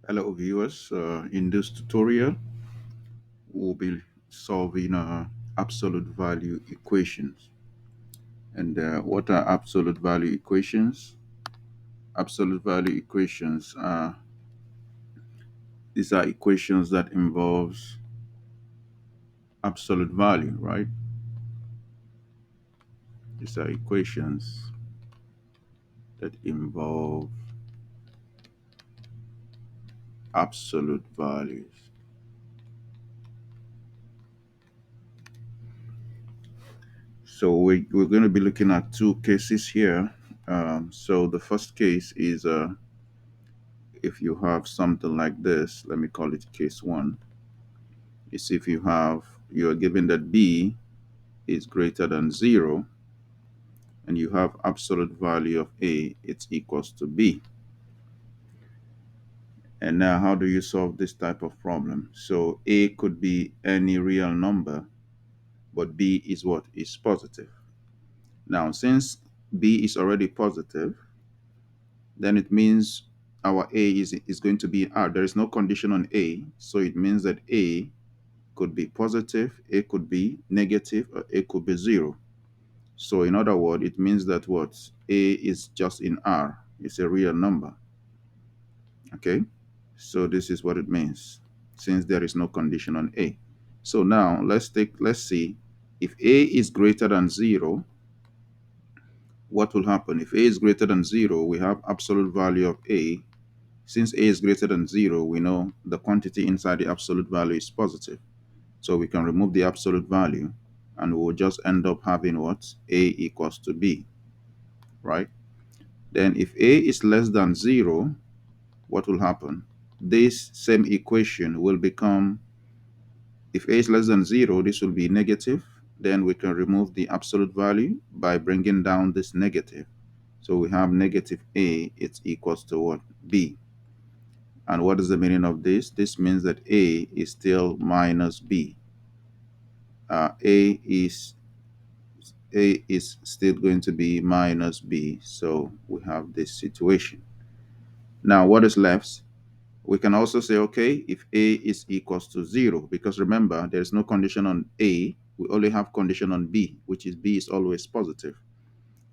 Hello viewers, in this tutorial we'll be solving absolute value equations. And what are absolute value equations? Absolute value equations are these are equations that involves absolute value, right? These are equations that involve absolute values. So we're going to be looking at two cases here. So the first case is if you have something like this, let me call it case one, is if you are given that b is greater than 0 and you have absolute value of a, it's equals to b. And now how do you solve this type of problem? So a could be any real number, but b is what? Is positive. Now since b is already positive, then it means our a is going to be r. There is no condition on a, so it means that a could be positive, a could be negative, or a could be 0. So in other words, it means that what? A is just in R. It's a real number. Okay? So this is what it means, since there is no condition on A. So now let's see if A is greater than 0, what will happen? If A is greater than 0, we have absolute value of A. Since A is greater than 0, we know the quantity inside the absolute value is positive. So we can remove the absolute value and we'll just end up having what? A equals to B, right? Then if A is less than 0, what will happen? This same equation will become, if A is less than 0, this will be negative. Then we can remove the absolute value by bringing down this negative. So we have negative A, it's equals to what? B. And what is the meaning of this? This means that A is still minus B. A is still going to be minus B. So we have this situation. Now what is left? We can also say, okay, if A is equals to 0, because remember, there is no condition on A, we only have condition on B, which is B is always positive.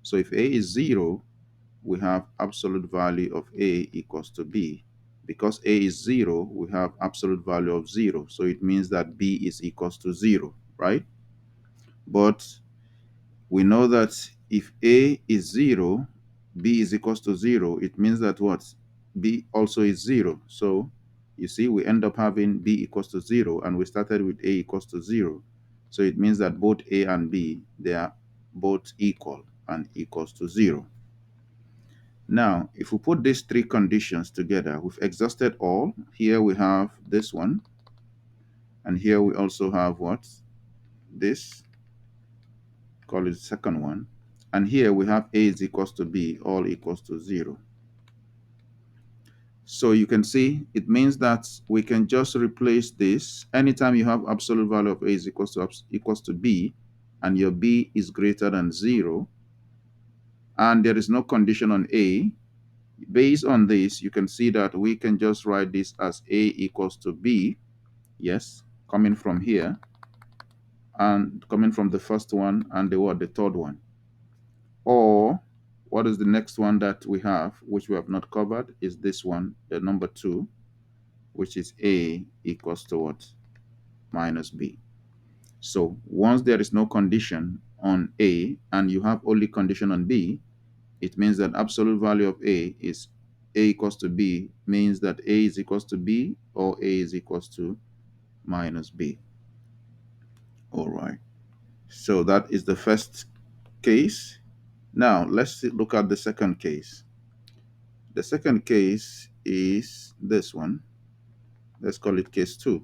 So if A is 0, we have absolute value of A equals to B. Because A is 0, we have absolute value of 0. So it means that B is equals to 0, right? But we know that if A is 0, B is equals to 0, it means that what? B also is 0. So you see, we end up having B equals to 0, and we started with A equals to 0. So it means that both A and B, they are both equal and equals to 0. Now, if we put these three conditions together, we've exhausted all. Here we have this one, and here we also have what? This, call it the second one. And here we have A is equals to B, all equals to 0. So you can see it means that we can just replace this. Anytime you have absolute value of A is equals to B, and your B is greater than 0, and there is no condition on A, based on this, you can see that we can just write this as A equals to B. Yes, coming from here, and coming from the first one and the third one. Or what is the next one that we have, which we have not covered, is this one, the number 2, which is A equals to what? Minus B. So once there is no condition on A and you have only condition on B, it means that absolute value of A is A equals to B, means that A is equals to B or A is equals to minus B. All right. So that is the first case. Now let's look at the second case. The second case is this one. Let's call it case 2.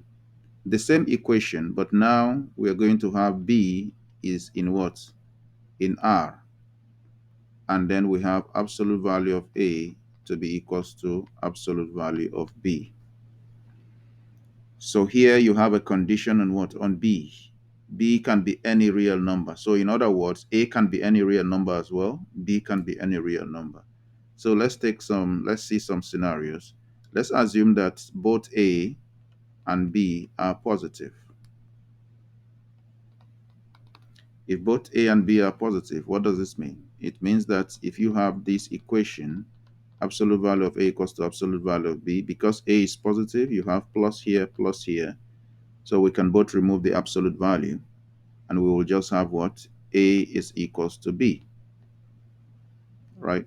The same equation, but now we are going to have B is in what? In R. And then we have absolute value of A to be equals to absolute value of B. So here you have a condition on what? On B. B can be any real number. So in other words, A can be any real number as well. B can be any real number. So let's see some scenarios. Let's assume that both A and B are positive. If both A and B are positive, what does this mean? It means that if you have this equation, absolute value of A equals to absolute value of B, because A is positive, you have plus here. So we can both remove the absolute value, and we will just have what? A is equals to B, right?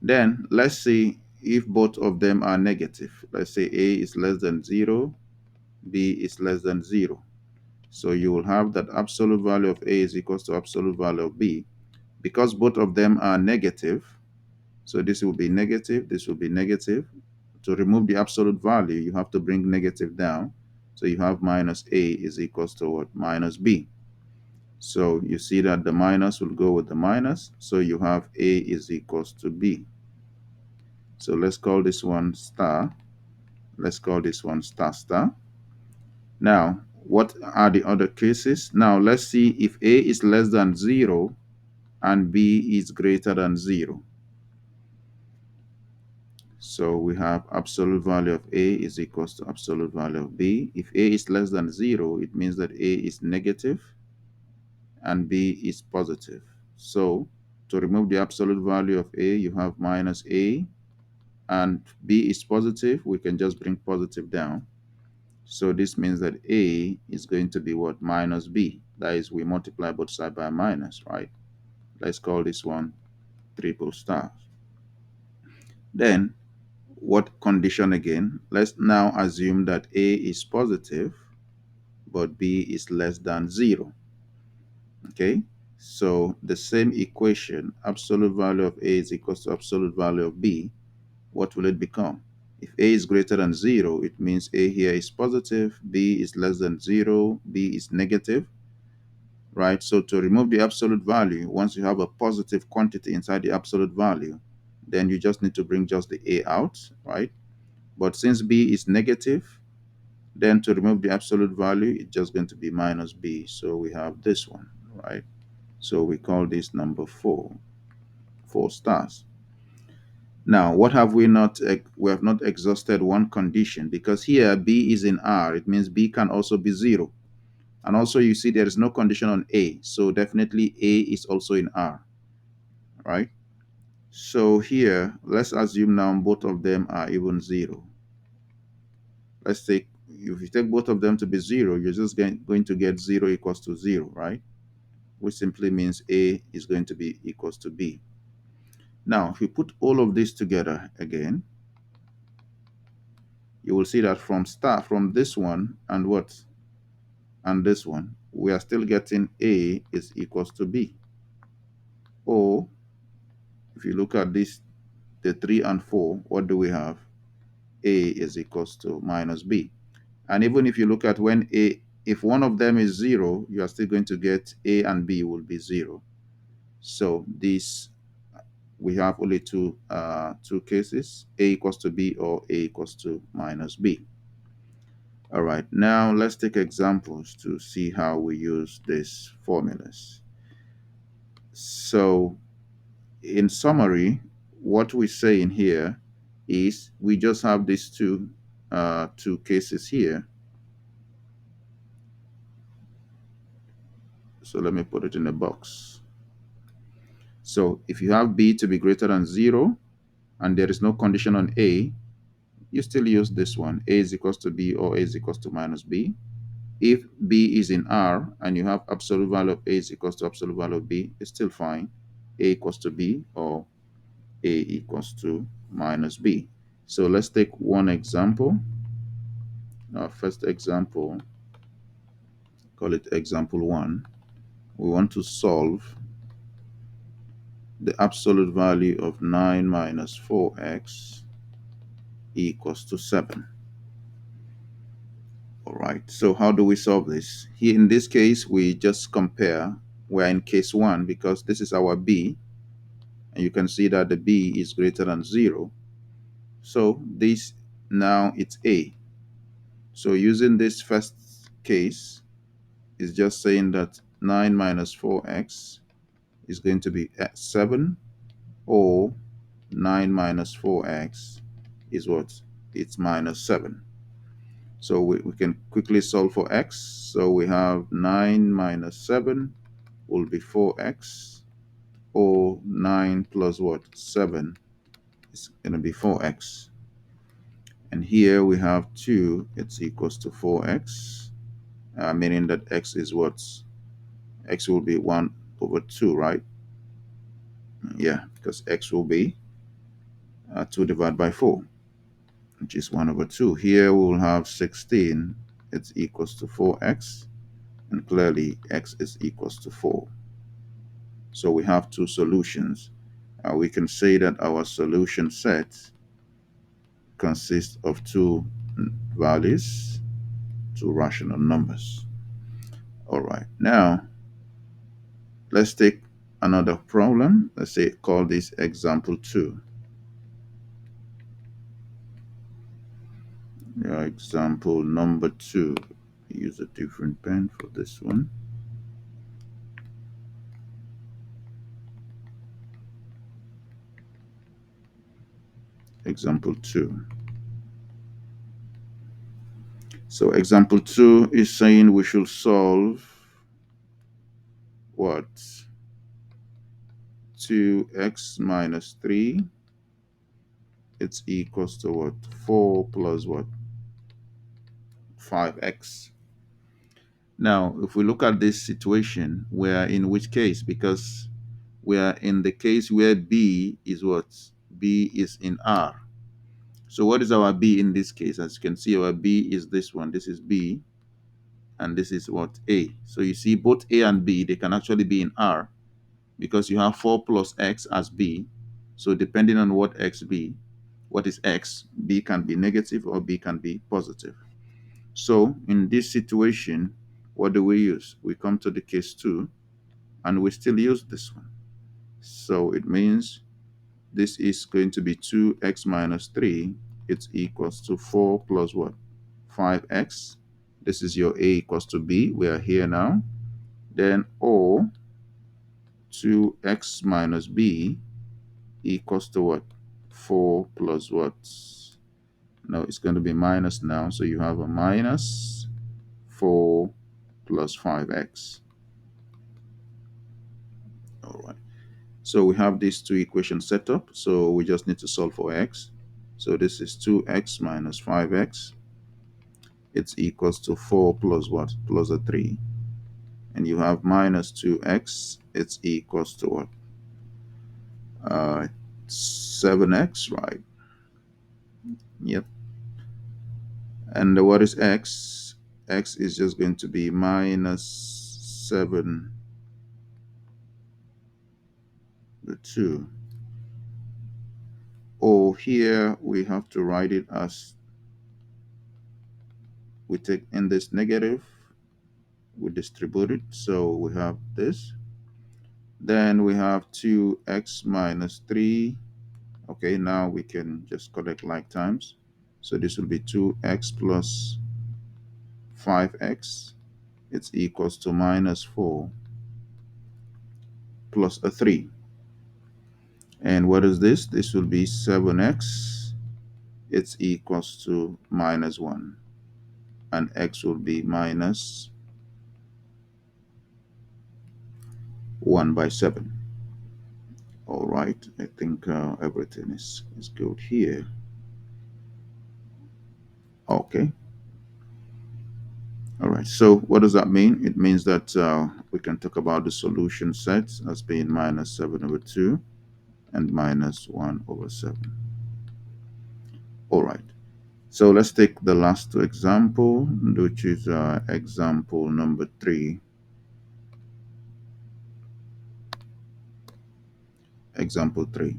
Then let's see if both of them are negative. Let's say A is less than 0, B is less than 0. So you will have that absolute value of A is equals to absolute value of B. Because both of them are negative, so this will be negative, this will be negative. To remove the absolute value, you have to bring negative down. So you have minus A is equals to what? Minus B. So you see that the minus will go with the minus. So you have A is equals to B. So let's call this one star. Let's call this one star star. Now, what are the other cases? Now, let's see if A is less than 0 and B is greater than 0. So we have absolute value of A is equals to absolute value of B. If A is less than 0, it means that A is negative and B is positive. So to remove the absolute value of A, you have minus A, and B is positive. We can just bring positive down. So this means that A is going to be what? Minus B. That is, we multiply both sides by minus, right? Let's call this one triple star. Then what condition again? Let's now assume that A is positive, but B is less than 0. Okay, so the same equation, absolute value of A is equals to absolute value of B. What will it become? If A is greater than 0, it means A here is positive, B is less than 0, B is negative, right? So to remove the absolute value, once you have a positive quantity inside the absolute value, then you just need to bring just the A out, right? But since B is negative, then to remove the absolute value, it's just going to be minus B. So we have this one, right? So we call this number 4, 4 stars. Now, what have we not? We have not exhausted one condition, because here B is in R. It means B can also be 0. And also you see there is no condition on A. So definitely A is also in R, right? So here, let's assume now both of them are even 0. Let's take, if you take both of them to be 0, you're just going to get 0 equals to 0, right? Which simply means A is going to be equals to B. Now, if you put all of this together again, you will see that from this one and what? And this one, we are still getting A is equals to B. Or if you look at this, the 3 and 4, what do we have? A is equals to minus B. And even if you look at when A, if one of them is 0, you are still going to get A and B will be 0. So this, we have only two cases, A equals to B or A equals to minus B. All right, now let's take examples to see how we use these formulas. So in summary, what we say in here is we just have these two cases here. So let me put it in a box. So if you have B to be greater than 0 and there is no condition on A, you still use this one, A is equals to B or A is equals to minus B. If B is in R and you have absolute value of A is equals to absolute value of B, it's still fine. A equals to B or A equals to minus B. So let's take one example. Our first example, call it example 1. We want to solve the absolute value of 9 minus 4x equals to 7. All right, so how do we solve this? Here in this case, we just compare. We're in case 1 because this is our B, and you can see that the B is greater than 0. So this, now it's A. So using this first case is just saying that 9 minus 4x is going to be 7, or 9 minus 4x is what? It's minus 7. So we can quickly solve for x. So we have 9 minus 7 will be 4x, or 9 plus what? 7 is going to be 4x. And here we have 2, it's equals to 4x, meaning that x is what? X will be 1 over 2, right? Yeah, because x will be 2 divided by 4, which is 1 over 2. Here we will have 16, it's equals to 4x, and clearly x is equals to 4. So we have two solutions. We can say that our solution set consists of two values, two rational numbers. All right, now let's take another problem. Let's say call this example 2. Example number 2. Use a different pen for this one. Example 2. So example 2 is saying we should solve what? 2x minus 3, it's equals to what? 4 plus what? 5x. Now, if we look at this situation, we are in which case? Because we are in the case where b is what? B is in R. So what is our b in this case? As you can see, our b is this one. This is b, and this is what? A. So you see both a and b, they can actually be in R, because you have 4 plus x as b. So depending on what x be, what is x, b can be negative or b can be positive. So in this situation, what do we use? We come to the case 2, and we still use this one. So it means this is going to be 2x minus 3. It's equals to 4 plus what? 5x. This is your a equals to b. We are here now. Then or 2x minus b equals to what? 4 plus what? No, it's going to be minus now. So you have a minus 4 plus 5x. All right. So we have these two equations set up. So we just need to solve for x. So this is 2x minus 5x. It's equals to 4 plus what? Plus a 3. And you have minus 2x. It's equals to what? 7x, right? Yep. And what is x? X is just going to be minus 7 the 2. Or here we have to write it as, we take in this negative, we distribute it. So we have this. Then we have 2x minus 3. Okay, now we can just collect like times. So this will be 2x plus 5x. It's equals to minus 4 plus a 3. And what is this? This will be 7x. It's equals to minus 1. And x will be minus 1 by 7. All right, I think everything is good here. Okay. All right, so what does that mean? It means that we can talk about the solution set as being minus 7 over 2 and minus 1 over 7. All right, so let's take the last example, which is example number 3. Example 3.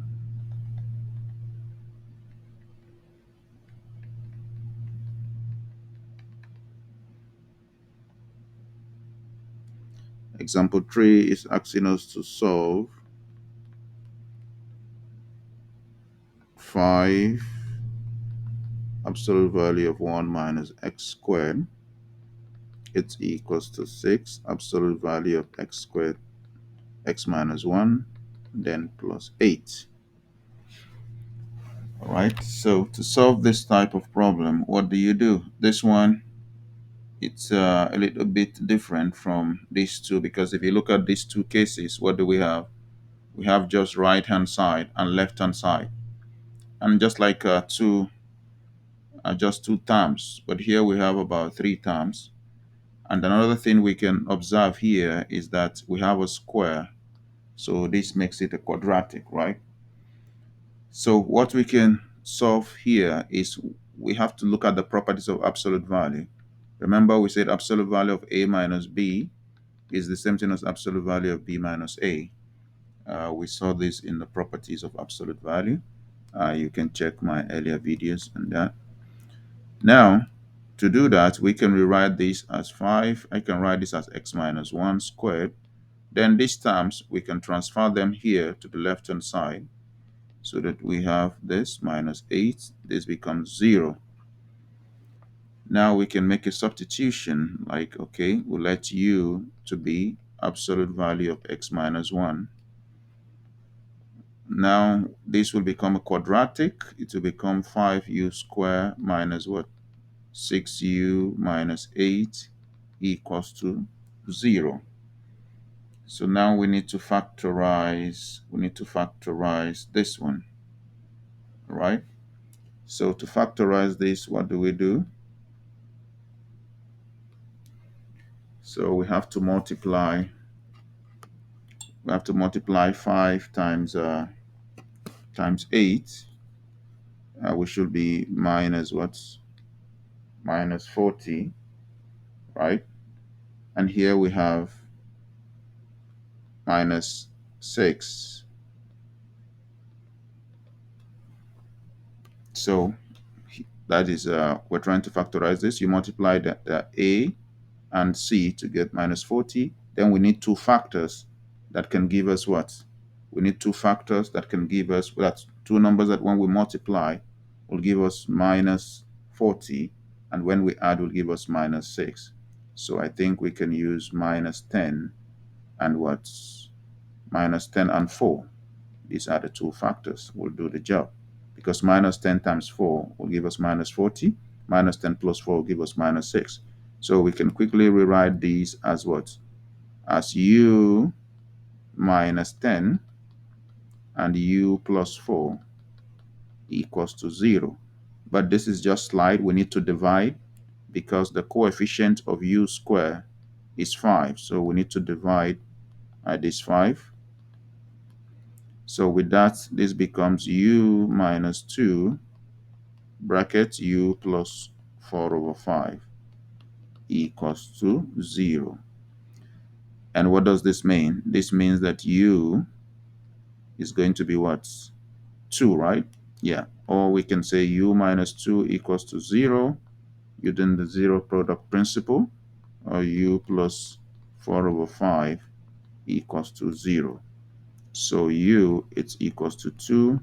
Example 3 is asking us to solve 5 absolute value of 1 minus x squared. It's equals to 6 absolute value of x squared, x minus 1, then plus 8. All right. So to solve this type of problem, what do you do? This one, it's a little bit different from these two, because if you look at these two cases, what do we have? We have just right hand side and left hand side, and just like just two terms. But here we have about three terms. And another thing we can observe here is that we have a square, so this makes it a quadratic, right? So what we can solve here is we have to look at the properties of absolute value. Remember, we said absolute value of a minus b is the same thing as absolute value of b minus a. We saw this in the properties of absolute value. You can check my earlier videos on that. Now, to do that, we can rewrite this as 5. I can write this as x minus 1 squared. Then these terms, we can transfer them here to the left-hand side, so that we have this minus 8. This becomes 0. Now we can make a substitution, like, okay, we'll let u to be absolute value of x minus 1. Now this will become a quadratic. It will become 5u squared minus what? 6u minus 8 equals to 0. So now we need to factorize this one, right? So to factorize this, what do we do? So we have to multiply 5 times 8. We should be minus what? Minus 40, right? And here we have minus 6. So that is, we're trying to factorize this. You multiply the a and c to get minus 40. Then we need two factors that can give us what? We need two factors that can give us, that's two numbers that when we multiply will give us minus 40, and when we add will give us minus 6. So I think we can use minus 10 and what's minus 10 and 4. These are the two factors will do the job, because minus 10 times 4 will give us minus 40. Minus 10 plus 4 will give us minus 6. So we can quickly rewrite these as what? As u minus 10 and u plus 4 equals to 0. But this is just slide. We need to divide, because the coefficient of u squared is 5. So we need to divide this 5. So with that, this becomes u minus 2 bracket u plus 4 over 5 equals to 0. And what does this mean? This means that u is going to be what? 2, right? Yeah. Or we can say u minus 2 equals to 0 using the zero product principle, or u plus 4 over 5 equals to 0. So u, it's equals to 2,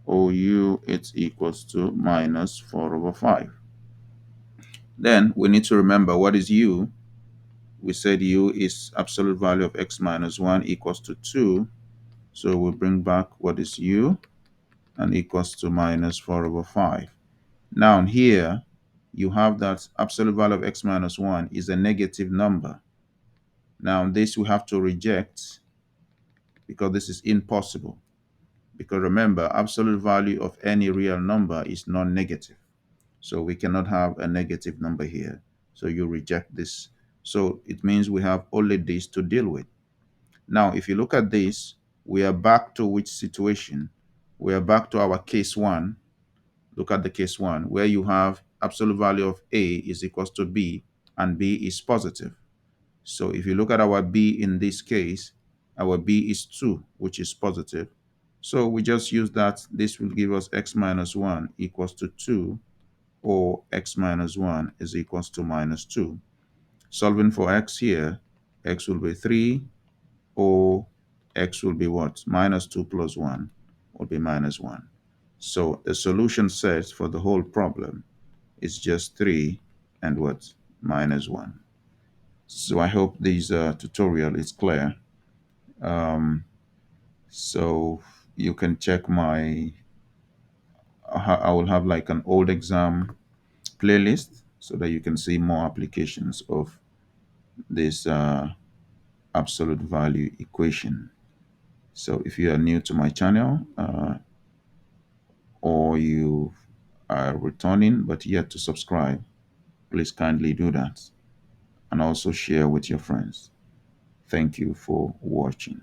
or u, it's equals to minus 4 over 5. Then we need to remember, what is u? We said u is absolute value of x minus 1 equals to 2. So we'll bring back what is u, and equals to minus 4 over 5. Now here, you have that absolute value of x minus 1 is a negative number. Now this we have to reject, because this is impossible. Because remember, absolute value of any real number is non-negative. So we cannot have a negative number here. So you reject this. So it means we have only this to deal with. Now, if you look at this, we are back to which situation? We are back to our case 1. Look at the case 1, where you have absolute value of a is equals to b, and b is positive. So if you look at our b in this case, our b is 2, which is positive. So we just use that. This will give us x minus 1 equals to 2, or x minus 1 is equals to minus 2. Solving for x here, x will be 3, or x will be what? Minus 2 plus 1 will be minus 1. So the solution set for the whole problem is just 3 and what? Minus 1. So I hope this tutorial is clear. So you can check my I will have like an old exam playlist so that you can see more applications of this absolute value equation. So if you are new to my channel, or you are returning but yet to subscribe, please kindly do that and also share with your friends. Thank you for watching.